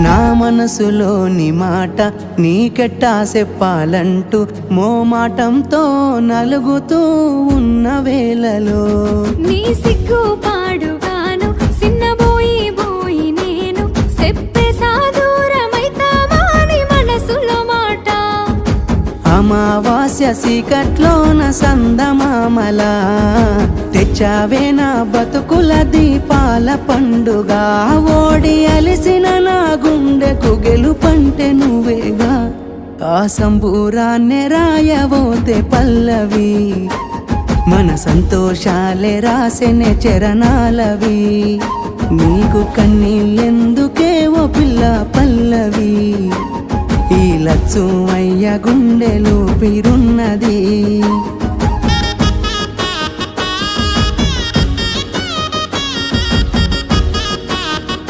నా మనసులోని మాట నీకెట్టా చెప్పాలంటూ మోమాటంతో నలుగుతూ ఉన్న వేళలో నీ సిగ్గు పాడుగాను సిన్నబోయి బోయి నేను చెప్పేసా దూరమైతావాని మనసులో మాట అమావాస్య సీకట్లోన సందమామల తెచ్చావే నా బతుకుల దీపాల పండుగ ఓడి అలిసిన నా గుండెకు గెలుపంటే నువ్వేగా ఆ సంబూరాన్నే రాయవోతే పల్లవి మన సంతోషాలే రాసెనే చరణాలవి నీకు కన్నీళ్ళెందుకే ఓ పిల్ల పల్లవి ఈ లచ్చు అయ్య గుండెలు పిరున్నది